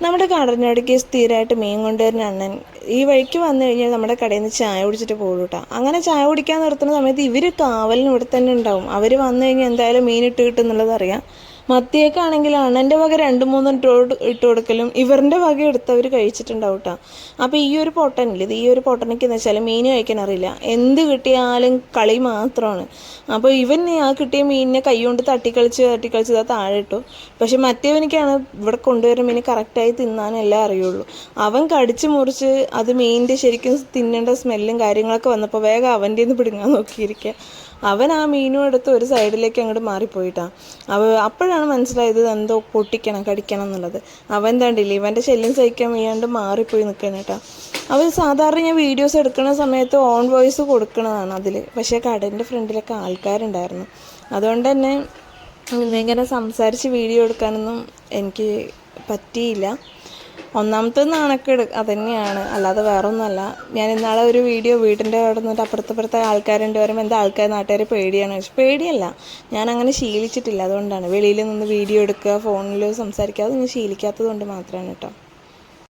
നമ്മുടെ കടലിനടുക്ക് സ്ഥിരമായിട്ട് മീൻ കൊണ്ടുവരുന്ന അണ്ണൻ ഈ വഴിക്ക് വന്നു കഴിഞ്ഞാൽ നമ്മുടെ കടയിൽ നിന്ന് ചായ കുടിച്ചിട്ട് പോകും കേട്ടോ. അങ്ങനെ ചായ കുടിക്കാൻ നിർത്തുന്ന സമയത്ത് ഇവർ കാവലിന് ഇവിടെ തന്നെ ഉണ്ടാവും. അവർ വന്നു കഴിഞ്ഞാൽ എന്തായാലും മീൻ ഇട്ട് കിട്ടും എന്നുള്ളത് അറിയാം. മത്തിയൊക്കെ ആണെങ്കിൽ അണ്ണൻ്റെ വക 2-3 ഇട്ട് കൊടുക്കലും ഇവരുടെ വക എടുത്തവർ കഴിച്ചിട്ടുണ്ടാവും കേട്ടോ. അപ്പോൾ ഈ ഒരു പൊട്ടനില്ല, ഈ ഒരു പൊട്ടനൊക്കെ എന്ന് വെച്ചാൽ മീൻ കഴിക്കാൻ അറിയില്ല, എന്ത് കിട്ടിയാലും കളി മാത്രമാണ്. അപ്പോൾ ഇവൻ ആ കിട്ടിയ മീനിനെ കൈ കൊണ്ട് തട്ടിക്കളിച്ച് താഴെ ഇട്ടു. പക്ഷെ മറ്റേവനിക്കാണ് ഇവിടെ കൊണ്ടുവരുന്ന മീൻ കറക്റ്റായി തിന്നാനെല്ലാം അറിയുള്ളൂ. അവൻ കടിച്ച് മുറിച്ച് അത് മീനിൻ്റെ ശരിക്കും തിന്നേണ്ട സ്മെല്ലും കാര്യങ്ങളൊക്കെ വന്നപ്പോൾ വേഗം അവൻ്റെ നിന്ന് പിടുങ്ങാൻ നോക്കിയിരിക്കുക. അവൻ ആ മീനും എടുത്ത് ഒരു സൈഡിലേക്ക് അങ്ങോട്ട് മാറിപ്പോയിട്ടാണ്. അപ്പോഴാണ് മനസ്സിലായത് എന്തോ കടിക്കണം എന്നുള്ളത്. അവൻ കണ്ടില്ലേ, ഇവൻ്റെ ശല്യം സഹിക്കാൻ വയ്യാണ്ട് മാറിപ്പോയി നിൽക്കണം കേട്ടോ. അവർ സാധാരണ ഞാൻ വീഡിയോസ് എടുക്കുന്ന സമയത്ത് ഓൺ വോയിസ് കൊടുക്കണതാണ് അതിൽ. പക്ഷേ കടലിൻ്റെ ഫ്രണ്ടിലൊക്കെ ആൾക്കാരുണ്ടായിരുന്നു. അതുകൊണ്ട് തന്നെ ഇങ്ങനെ സംസാരിച്ച് വീഡിയോ എടുക്കാനൊന്നും എനിക്ക് പറ്റിയില്ല. ഒന്നാമത്തെ നാണക്കേട് അതുതന്നെയാണ്, അല്ലാതെ വേറൊന്നുമല്ല. ഞാൻ ഇന്നാളെ ഒരു വീഡിയോ വീടിൻ്റെ അവിടെ നിന്നിട്ട് അപ്പുറത്തെ ആൾക്കാരുണ്ട് വരുമ്പോൾ എന്താ നാട്ടുകാരെ പേടിയാണ്. പക്ഷെ പേടിയല്ല, ഞാൻ അങ്ങനെ ശീലിച്ചിട്ടില്ല. അതുകൊണ്ടാണ് വെളിയിൽ നിന്ന് വീഡിയോ എടുക്കുക, ഫോണിൽ സംസാരിക്കുക, അത് ഞാൻ ശീലിക്കാത്തത് കൊണ്ട് മാത്രമാണ് കേട്ടോ.